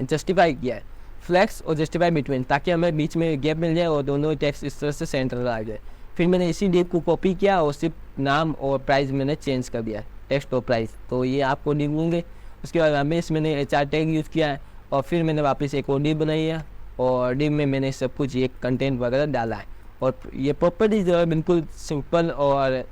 जस्टिफाई किया है, फ्लैक्स और जस्टिफाई बिटवीन, ताकि हमें बीच में गैप मिल जाए और दोनों टेक्स्ट इस तरह से सेंटर आ जाए। फिर मैंने इसी डिव को कॉपी किया और सिर्फ नाम और प्राइस मैंने चेंज कर दिया, टेक्स्ट और प्राइस। तो ये आपको डिव मिलेंगे। उसके बाद वापस मैंने HR टैग यूज़ किया है और फिर मैंने वापस एक और डिव बनाई है और डिव में मैंने सब कुछ ये कंटेंट वगैरह डाला है। और ये प्रॉपर्टी जो है बिल्कुल सिंपल और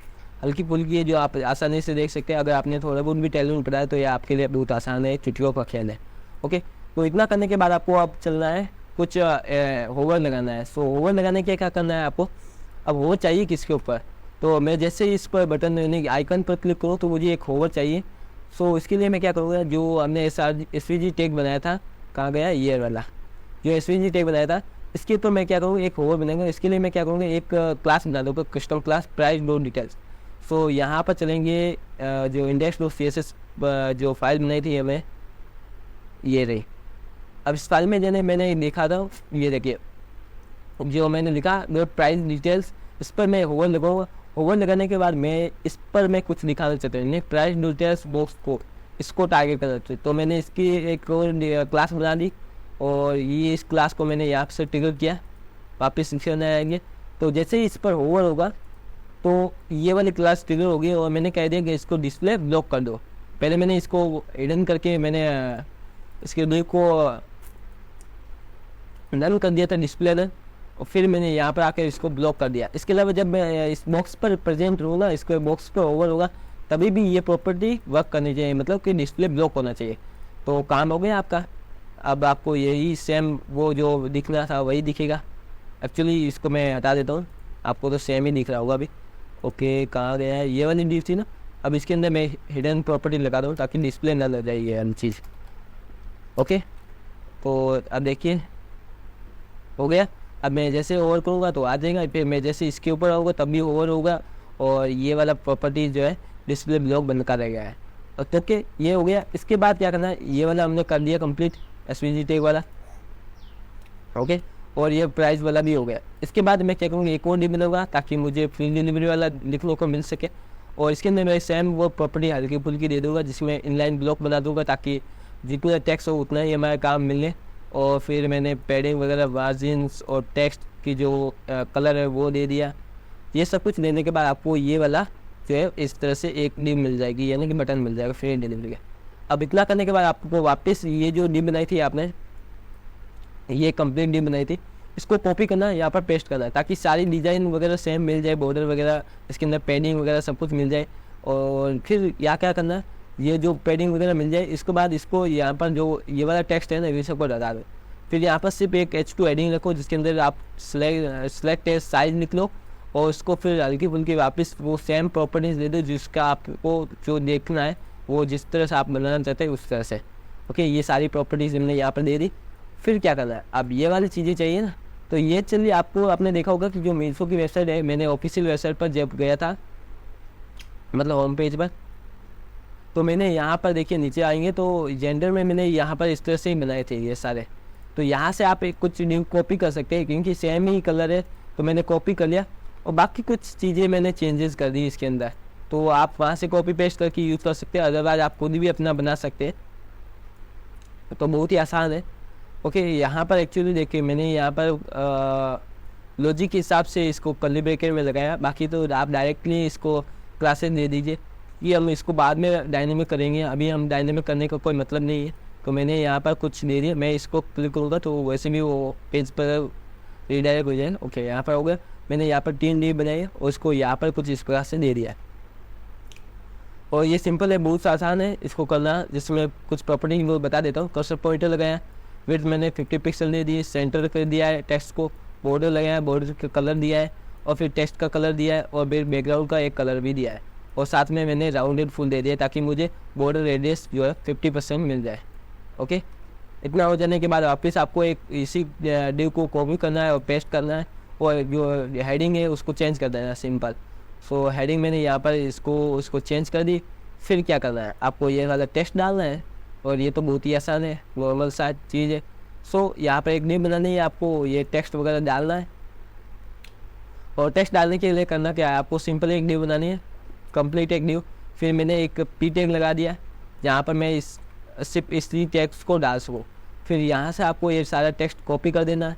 हल्की फुल्की है जो आप आसानी से देख सकते हैं। अगर आपने थोड़ा बहुत भी टैलेंट पढ़ा है तो ये आपके लिए बहुत आसान है, चुटकियों का खेल है। ओके, तो इतना करने के बाद आपको अब चलना है, कुछ होवर लगाना है। सो होवर लगाने के क्या करना है आपको, अब होवर चाहिए किसके ऊपर, तो मैं जैसे इस पर बटन यानी आइकन पर क्लिक करूँ तो मुझे एक होवर चाहिए। सो इसके लिए मैं क्या करूँगा, जो हमने SVG टैग बनाया था, कहाँ गया ये वाला जो SVG टैग बनाया था, इसके ऊपर मैं क्या करूँगा एक होवर बनाऊंगा। इसके लिए मैं क्या करूँगा, एक क्लास बना दूँगा, custom class price dot details. So यहाँ पर चलेंगे जो index.css जो फाइल बनाई थी हमें ये रही। अब इस फाइल में जैसे मैंने लिखा था, ये देखिए जो मैंने लिखा प्राइस डिटेल्स, इस पर मैं होवर लगाऊंगा। होवर लगाने के बाद मैं इस पर मैं कुछ दिखाना चाहता हूँ, प्राइस डिटेल्स बॉक्स को इसको टारगेट करना चाहिए। तो मैंने इसकी एक और क्लास बना दी और ये इस क्लास को मैंने यहाँ से ट्रिगर किया, वापस नीचे आएंगे। तो जैसे ही इस पर होवर होगा तो ये वाली क्लास ट्रिगर होगी और मैंने कह दिया कि इसको डिस्प्ले ब्लॉक कर दो। पहले मैंने इसको हिडन करके मैंने इसके डिव को नल कर दिया था डिस्प्ले नल, और फिर मैंने यहाँ पर आकर इसको ब्लॉक कर दिया। इसके अलावा जब मैं इस बॉक्स पर प्रेजेंट रहूँगा, इसको बॉक्स पर ओवर होगा, तभी भी ये प्रॉपर्टी वर्क करनी चाहिए, मतलब कि डिस्प्ले ब्लॉक होना चाहिए। तो काम हो गया आपका। अब आपको यही सेम वो जो दिखना था वही दिखेगा। एक्चुअली इसको मैं हटा देता हूँ, आपको तो सेम ही दिख रहा होगा अभी। ओके, कहाँ गया है, ये वाली डिव थी ना। अब इसके अंदर मैं हिडन प्रॉपर्टी लगा दूँ ताकि डिस्प्ले ना लग जाए ये वाली चीज़। ओके, तो अब देखिए हो गया। अब मैं जैसे ओवर करूँगा तो आ जाएगा, फिर मैं जैसे इसके ऊपर आऊँगा तब भी ओवर होगा और ये वाला प्रॉपर्टी जो है डिस्प्ले ब्लॉक बंद कर गया है। और तक के ये हो गया। इसके बाद क्या करना है, ये वाला हमने कर दिया कंप्लीट SVG टैग वाला। ओके, और ये प्राइस वाला भी हो गया। इसके बाद मैं क्या करूँगा, एक और डिव बनाऊंगा ताकि मुझे फ्री डिलीवरी वाला लिखने को मिल सके। और इसके अंदर मैं सेम वो प्रॉपर्टी हल्की फुल्की दे दूँगा जिसमें इनलाइन ब्लॉक बना दूँगा ताकि जितना टेक्स्ट हो उतना ही हमारा काम मिले। और फिर मैंने पैडिंग वगैरह मार्जिन्स और टेक्स्ट की जो कलर है वो दे दिया। ये सब कुछ देने के बाद आपको ये वाला जो है इस तरह से एक डिव मिल जाएगी, यानी कि बटन मिल जाएगा फ्री डिलीवरी का। अब इतना करने के बाद आपको वापस ये जो डिव बनाई थी आपने, ये कंप्लीट डिव बनाई थी, इसको कॉपी करना है, यहाँ पर पेस्ट करना है ताकि सारी डिज़ाइन वगैरह सेम मिल जाए, बॉर्डर वगैरह इसके अंदर पैडिंग वगैरह सब कुछ मिल जाए। और फिर यहाँ क्या करना है, ये जो पैडिंग वगैरह मिल जाए, इसके बाद इसको यहाँ पर जो ये वाला टेक्स्ट है ना ये सबको हटा दो। फिर यहाँ पर सिर्फ एक H2 एडिंग रखो जिसके अंदर आप सेलेक्ट साइज लिख लो और उसको फिर हल्की फुल्की वापस वो सेम प्रॉपर्टीज दे दो जिसका आपको जो देखना है वो जिस तरह से आप बनाना चाहते हैं उस तरह से। ओके, ये सारी प्रॉपर्टीज हमने यहाँ पर दे दी। फिर क्या करना है, अब ये वाली चीज़ें चाहिए ना, तो ये चलिए आपको आपने देखा होगा कि जो मीशो की वेबसाइट है, मैंने ऑफिशियल वेबसाइट पर जब गया था, मतलब होम पेज पर, तो मैंने यहाँ पर देखिए नीचे आएंगे तो जेंडर में मैंने यहाँ पर इस तरह से ही बनाए थे ये सारे। तो यहाँ से आप एक कुछ न्यू कॉपी कर सकते हैं क्योंकि सेम ही कलर है, तो मैंने कॉपी कर लिया और बाकी कुछ चीज़ें मैंने चेंजेस कर दी इसके अंदर। तो आप वहाँ से कॉपी पेस्ट करके यूज़ कर सकते हैं, अदरवाइज आप खुद भी अपना बना सकते हैं। तो बहुत ही आसान है। ओके, यहाँ पर एक्चुअली देखिए मैंने यहाँ पर लॉजिक के हिसाब से इसको कर्ली ब्रैकेट में लगाया, बाकी तो आप डायरेक्टली इसको क्लासेस दे दीजिए। ये हम इसको बाद में डायनेमिक करेंगे, अभी हम डायनेमिक करने का कोई मतलब नहीं है। तो मैंने यहाँ पर कुछ दे दिया, मैं इसको क्लिक करूँगा तो वैसे भी वो पेज पर रीडायरेक्ट हो जाए। ओके, यहाँ पर हो गया। मैंने यहाँ पर 3 डी बनाई और उसको यहाँ पर कुछ इस प्रकार से दे दिया और ये सिंपल है, बहुत आसान है इसको करना। जिसमें कुछ प्रॉपर्टी वो बता देता हूँ। कर्सर पॉइंटर लगाया, विड्थ मैंने 50 पिक्सल दे दिए, सेंटर कर दिया है टेक्स्ट को, बॉर्डर लगाया, बॉर्डर का कलर दिया है और फिर टेक्स्ट का कलर दिया है और फिर बैकग्राउंड का एक कलर भी दिया है और साथ में मैंने राउंडेड फुल दे दिया ताकि मुझे बॉर्डर रेडियस जो है 50% मिल जाए। ओके, इतना हो जाने के बाद वापस आपको एक इसी डिव को कॉपी करना है और पेस्ट करना है और जो हेडिंग है उसको चेंज कर देना है, सिंपल। सो हेडिंग मैंने यहाँ पर उसको चेंज कर दी। फिर क्या करना है, आपको ये वाला टेक्स्ट डालना है और ये तो बहुत ही आसान है, नॉर्मल सा चीज़ है। सो यहाँ पर एक डिव बनानी है, आपको ये टेक्स्ट वगैरह डालना है और टेक्स्ट डालने के लिए करना क्या है, आपको सिंपल एक डिव बनानी है, कंप्लीट एक डिव। फिर मैंने एक पी टैग लगा दिया जहाँ पर मैं सिर्फ इस टेक्स्ट को डाल सकूँ। फिर यहाँ से आपको ये सारा टेक्स्ट कॉपी कर देना है,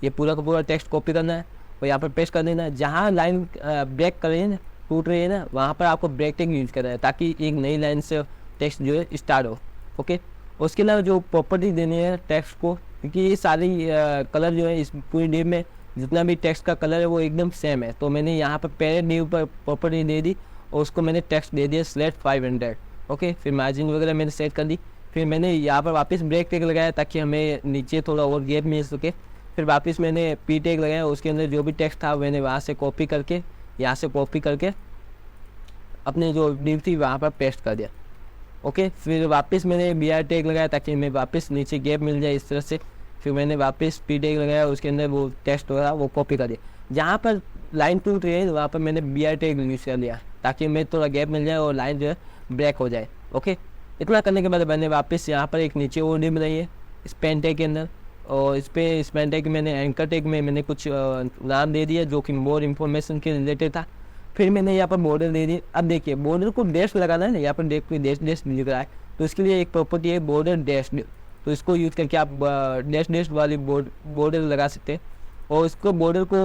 ये पूरा का पूरा टेक्स्ट कॉपी करना है और यहाँ पर पेस्ट कर देना है। जहाँ लाइन ब्रेक कर रही है ना, टूट रही है ना, वहाँ पर आपको ब्रेक टैग यूज़ करना है ताकि एक नई लाइन से टेक्स्ट जो है स्टार्ट हो। ओके, उसके अलावा जो प्रॉपर्टी देनी है टेक्स्ट को, क्योंकि ये सारी कलर जो है इस पूरी डिव में जितना भी टेक्स्ट का कलर है वो एकदम सेम है, तो मैंने यहाँ पर पेरेंट डिव पर प्रॉपर्टी दे दी और उसको मैंने टेक्स्ट दे दिया /500। ओके, फिर मार्जिन वगैरह मैंने सेट कर दी। फिर मैंने यहाँ पर वापस ब्रेक टैग लगाया ताकि हमें नीचे थोड़ा और गैप मिल सके। फिर वापस मैंने पी टैग लगाया, उसके अंदर जो भी टेक्स्ट था मैंने वहाँ से कॉपी करके यहाँ से कॉपी करके अपने जो डिव थी वहाँ पर पेस्ट कर दिया। ओके, फिर वापस मैंने BR टैग लगाया ताकि हमें वापस नीचे गैप मिल जाए इस तरह से। फिर मैंने वापस पी टैग लगाया, उसके अंदर वो टेक्स्ट हो रहा वो कॉपी कर दिया। जहाँ पर लाइन टूट रही है वहाँ पर मैंने BR टैग यूज़ कर लिया ताकि हमें थोड़ा गैप मिल जाए और लाइन जो है ब्रेक हो जाए। ओके, इतना करने के बाद मैंने वापस यहाँ पर एक नीचे और डिव बनाई है स्पेन टैग के अंदर और इस पर स्पेन टैग मैंने एंकर टैग में मैंने कुछ नाम दे दिया जो कि मोर इन्फॉर्मेशन के रिलेटेड था। फिर मैंने यहाँ पर बॉर्डर दे दी। अब देखिए बॉर्डर को डैश लगाना है ना, यहाँ पर डैश लिख रहा है तो इसके लिए एक प्रॉपर्टी है बॉर्डर डैश, तो इसको यूज़ करके आप डैश वाली बॉर्डर लगा सकते हैं। और इसको बॉर्डर को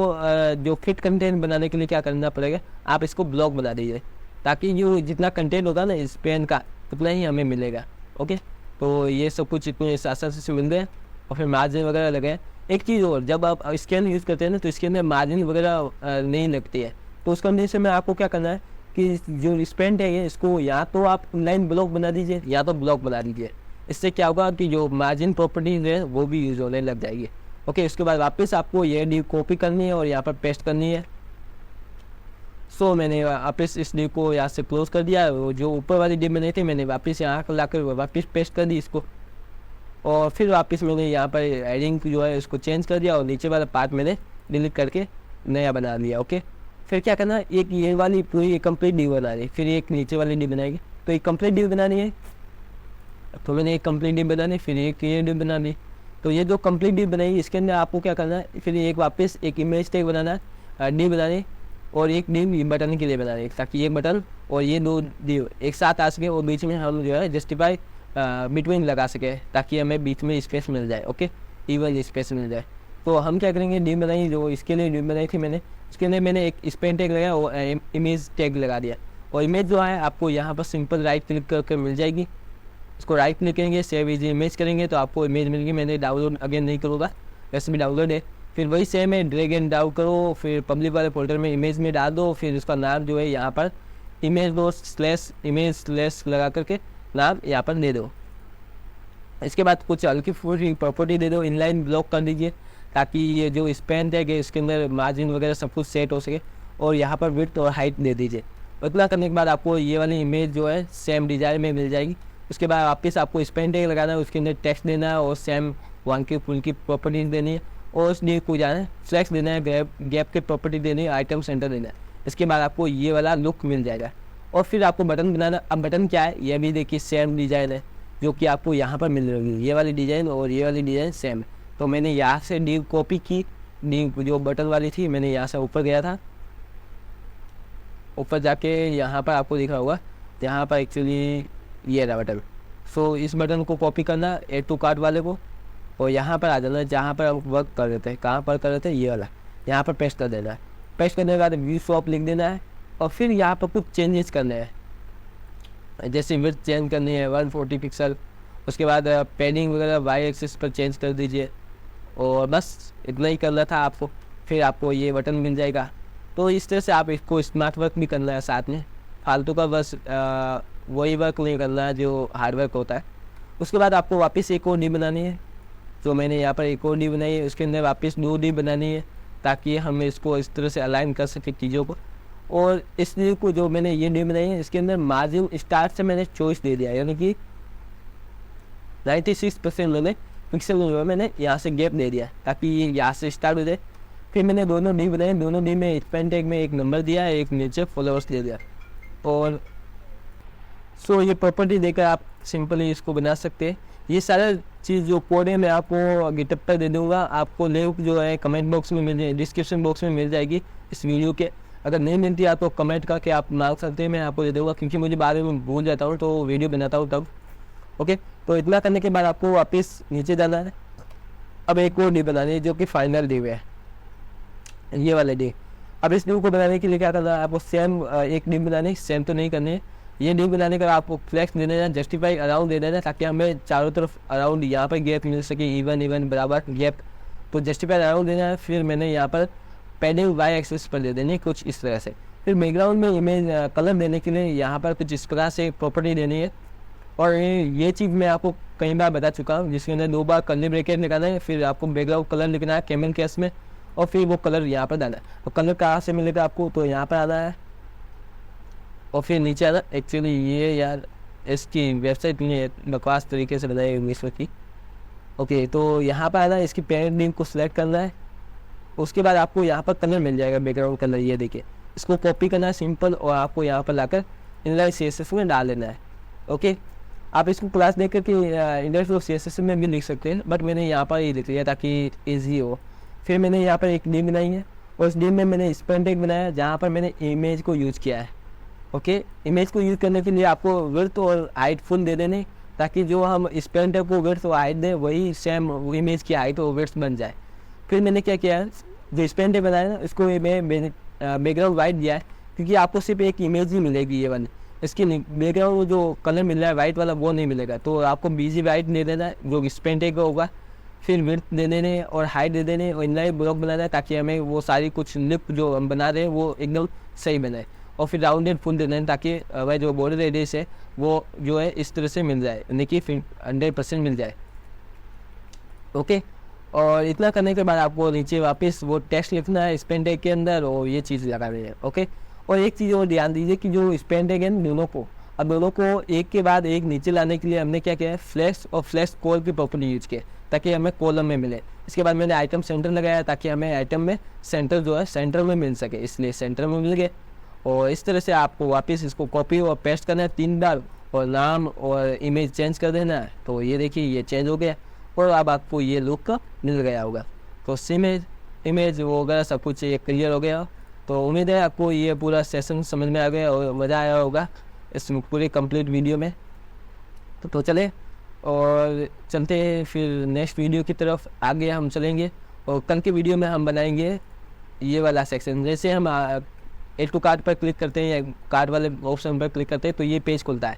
जो फिट कंटेंट बनाने के लिए क्या करना पड़ेगा, आप इसको ब्लॉक बना दीजिए ताकि जो जितना कंटेंट होगा ना इस पेन का उतना ही हमें मिलेगा। ओके, तो ये सब कुछ इतने आसान से मिल गए और फिर मार्जिन वगैरह लगाए। एक चीज़ और, जब आप स्कैन यूज़ करते हैं ना तो इसके अंदर मार्जिन वगैरह नहीं लगती है, तो उस कंडीशन में आपको क्या करना है कि जो स्पेन टैग है इसको या तो आप लाइन ब्लॉक बना दीजिए या तो ब्लॉक बना दीजिए। इससे क्या होगा कि जो मार्जिन प्रॉपर्टीज है वो भी यूज़ होने लग जाएगी। ओके, उसके बाद वापस आपको ये डिव कॉपी करनी है और यहाँ पर पेस्ट करनी है। सो मैंने वापस इस डिव को यहाँ से क्लोज कर दिया। वो जो ऊपर वाली डिव बनाई थी मैंने वापस यहाँ ला कर वापस पेस्ट कर दी इसको और फिर वापस मैंने यहाँ पर हेडिंग जो है उसको चेंज कर दिया और नीचे वाला पार्ट मैंने डिलीट करके नया बना लिया। ओके, फिर क्या करना, एक ये वाली पूरी कंप्लीट डिव बना दी, फिर एक नीचे वाली डिव बनाएगी। तो एक कंप्लीट डिव बनानी है तो मैंने एक कंप्लीट डिव बनानी, फिर एक ये डिव बना ली। तो ये जो कंप्लीट डिव बनाई इसके अंदर आपको क्या करना है, फिर एक वापस एक इमेज टैग बनाना है, डिव बनानी और एक डिव बटन के लिए बनानी ताकि ये बटन और ये दो डिव एक साथ आ सके और बीच में हम जो है जस्टिफाई बिटवीन लगा सके ताकि हमें बीच में स्पेस मिल जाए। ओके, इवन स्पेस मिल जाए। तो हम क्या करेंगे, डिव बनाई जो इसके लिए डिव बनाई थी मैंने, इसके अंदर मैंने एक स्पेन टैग लगाया और इमेज टैग लगा दिया और इमेज जो है आपको यहाँ पर सिंपल राइट क्लिक करके मिल जाएगी। इसको राइट क्लिक करेंगे, सेव इज इमेज करेंगे तो आपको इमेज मिल गई। मैंने डाउनलोड अगेन नहीं करूँगा, वैसे भी डाउनलोड है। फिर वही सेम है, ड्रैग एंड डाउन करो, फिर पब्लिक वाले फोल्डर में इमेज में डाल दो, फिर उसका नाम जो है यहाँ पर इमेज दो /image/ लगा करके नाम यहाँ पर दे दो। इसके बाद कुछ हल्की फुल्की प्रॉपर्टी दे दो, इनलाइन ब्लॉक कर दीजिए ताकि ये जो स्पेन टैग है इसके अंदर मार्जिन वगैरह सब कुछ सेट हो सके और यहाँ पर विड्थ और हाइट दे दीजिए। उतना करने के बाद आपको ये वाली इमेज जो है सेम डिज़ाइन में मिल जाएगी। उसके बाद वापस आपको स्पेन टैग लगाना है, उसके अंदर टेक्स्ट देना है और सेम वन की फुल की प्रॉपर्टी देनी है और उस डिव को जाना है फ्लैक्स देना है, गैप की प्रॉपर्टी देनी है, आइटम सेंटर देना है। इसके बाद आपको ये वाला लुक मिल जाएगा। और फिर आपको बटन बनाना। अब बटन क्या है, ये भी देखिए सेम डिज़ाइन है जो कि आपको यहाँ पर मिल रही है। ये वाली डिज़ाइन और ये वाली डिज़ाइन सेम है। तो मैंने यहाँ से डिव कॉपी की, डिव जो बटन वाली थी मैंने यहाँ से ऊपर गया था, ऊपर जाके यहाँ पर आपको दिख रहा होगा, यहाँ पर एक्चुअली ये रहा बटन। सो इस बटन को कॉपी करना ऐड टू कार्ट वाले को और यहाँ पर आ जाना है जहाँ पर हम वर्क कर रहे थे। कहाँ पर कर रहे थे, ये वाला, यहाँ पर पेस्ट कर देना है। पेस्ट करने के बाद व्यू शॉप लिख देना है और फिर यहाँ पर कुछ चेंजेस करने हैं, जैसे विड्थ चेंज करनी है 140 पिक्सल। उसके बाद पैडिंग वगैरह वाई एक्सिस पर चेंज कर दीजिए और बस इतना ही करना था आपको। फिर आपको ये बटन मिल जाएगा। तो इस तरह से आप इसको स्मार्ट वर्क भी करना है साथ में, फालतू का बस वही वर्क नहीं करना है जो हार्ड वर्क होता है। उसके बाद आपको वापस एक और डी बनानी है। तो मैंने यहाँ पर एक और डी बनाई है, उसके अंदर वापस 2 डी बनानी है ताकि हम इसको इस तरह से अलाइन कर सकें चीज़ों को। और इस डी को जो मैंने ये डी बनाई है इसके अंदर मार्जिन स्टार्ट से मैंने चॉइस दे दिया, यानी कि 96% मैंने पिक्सल जो है मैंने यहाँ से गैप दे दिया ताकि ये यहाँ से स्टार्ट हो जाए। फिर मैंने दोनों डी बनाए, दोनों डी में स्पेन टैग में एक नंबर दिया, एक नीचे फॉलोअर्स दे दिया। और सो ये प्रॉपर्टी देकर आप सिंपली इसको बना सकते हैं। ये सारा चीज़ जो कोड है मैं आपको गिटहब पर दे दूँगा। आपको लिंक जो है कमेंट बॉक्स में मिल जाए, डिस्क्रिप्शन बॉक्स में मिल जाएगी इस वीडियो के। अगर नहीं मिलती आपको कमेंट करके आप मांग सकते हैं, मैं आपको दे दूँगा, क्योंकि मुझे बाद में भूल जाता हूँ तो वीडियो बनाता हूँ तब। ओके, तो इतना करने के बाद आपको वापस नीचे जाना है। अब एक और डी बनानी है जो कि फाइनल डी है, ये वाले डी। अब इस डी को बनाने के लिए क्या करना है, आपको सेम एक डी बनानी, सेम तो नहीं करनी है। ये डी बनाने का आपको फ्लैक्स दे देना, जस्टिफाई अराउंड दे देना ताकि हमें चारों तरफ अराउंड यहाँ पर गैप मिल सके, इवन बराबर गैप। तो जस्टिफाई अराउंड देना है। फिर मैंने यहाँ पर पैडिंग वाई एक्सिस पर दे देनी कुछ इस तरह से। फिर बैकग्राउंड में इमेज कलर देने के लिए यहाँ पर कुछ इस प्रकार से प्रॉपर्टी देनी है। और ये चीज़ मैं आपको कई बार बता चुका हूँ, जिसके अंदर 2 बार कर्ली ब्रैकेट निकालना है, फिर आपको बैकग्राउंड कलर लिखना है कैमल केस में और फिर वो कलर यहाँ पर डालना है। और कलर कहाँ से मिलेगा आपको, तो यहाँ पर आना है और फिर नीचे आना। एक्चुअली ये यार इसकी वेबसाइट ने बकवास तरीके से बनाई इंग्लिश में की। ओके, तो यहाँ पर आना, इसकी पेरेंट नेम को सिलेक्ट करना है। उसके बाद आपको यहाँ पर कलर मिल जाएगा, बैकग्राउंड कलर, ये देखिए। इसको कॉपी करना है सिंपल और आपको यहाँ पर लाकर इनलाइन CSS में डाल देना है। ओके, आप इसको क्लास देख कर के इंडस्ट्री CSS में भी लिख सकते हैं, बट मैंने यहाँ पर ही लिख लिया ताकि ईजी हो। फिर मैंने यहाँ पर एक डी बनाई है और उस डी में मैंने स्पेन टैग बनाया जहाँ पर मैंने इमेज को यूज़ किया है। ओके, इमेज को यूज़ करने के लिए आपको विड्थ और हाइट फुल दे देने ताकि जो हम स्पेन टैग को विड्थ और हाइट दें वही सेम इमेज की हाइट और विड्थ बन जाए। फिर मैंने क्या किया है, जो स्पेन टैग बनाया ना इसको मैं बैकग्राउंड वाइट दिया है क्योंकि आपको सिर्फ एक इमेज ही मिलेगी ये वाली। इसकी बैकग्राउंड जो कलर मिल रहा है वाइट वाला वो नहीं मिलेगा, तो आपको बीजी वाइट दे देना है जो स्पेन टैग का होगा। फिर विड्थ दे देने और हाइट दे देने और इनलाइन ब्लॉक बनाना है ताकि हमें वो सारी कुछ लिप जो हम बना रहे हैं वो एकदम सही बनाए। और फिर राउंडेड फुल दे देना ताकि वह जो बॉर्डर रेडियस है वो जो है इस तरह से मिल जाए, यानी कि 100% मिल जाए। ओके, और इतना करने के बाद आपको नीचे वापस वो टेक्स्ट लिखना है स्पेन टैग के अंदर और ये चीज़ लगानी है। ओके, और एक चीज़ और ध्यान दीजिए कि जो स्पेन टैग है दोनों को एक के बाद एक नीचे लाने के लिए हमने क्या किया है, फ्लैश और फ्लैश कॉल की प्रॉपर्टी यूज किया ताकि हमें कॉलम में मिले। इसके बाद मैंने आइटम सेंटर लगाया ताकि हमें आइटम में सेंटर जो है सेंटर में मिल सके, इसलिए सेंटर में मिल गए। और इस तरह से आपको वापस इसको कॉपी और पेस्ट करना है 3 बार और नाम और इमेज चेंज कर देना है। तो ये देखिए ये चेंज हो गया और अब आपको ये लुक मिल गया होगा। तो इमेज वगैरह सब कुछ ये क्लियर हो गया। तो उम्मीद है आपको ये पूरा सेशन समझ में आ गया और मज़ा आया होगा इस पूरी कंप्लीट वीडियो में। तो चले और चलते हैं फिर नेक्स्ट वीडियो की तरफ आगे हम चलेंगे। और कल के वीडियो में हम बनाएंगे ये वाला सेक्शन। जैसे हम एड टू कार्ट पर क्लिक करते हैं या कार्ट वाले ऑप्शन पर क्लिक करते हैं तो ये पेज खुलता है।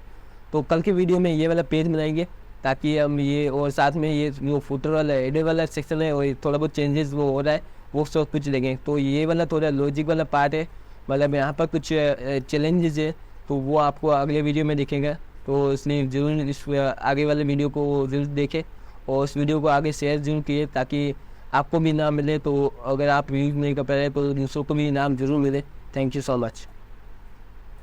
तो कल के वीडियो में ये वाला पेज बनाएंगे ताकि हम ये और साथ में ये जो फुटर वाला एडिट वाला सेक्शन है और थोड़ा बहुत चेंजेस वो हो रहा है वो सब कुछ देंगे। तो ये वाला थोड़ा लॉजिक वाला पार्ट है, मतलब यहाँ पर कुछ चैलेंजेस है तो वो आपको अगले वीडियो में दिखेगा। तो इसलिए ज़रूर इस आगे वाले वीडियो को ज़रूर देखें और उस वीडियो को आगे शेयर जरूर किए ताकि आपको भी इनाम मिले। तो अगर आप यूज़ नहीं कर पा रहे तो दूसरों को भी इनाम ज़रूर मिले। Thank you so much.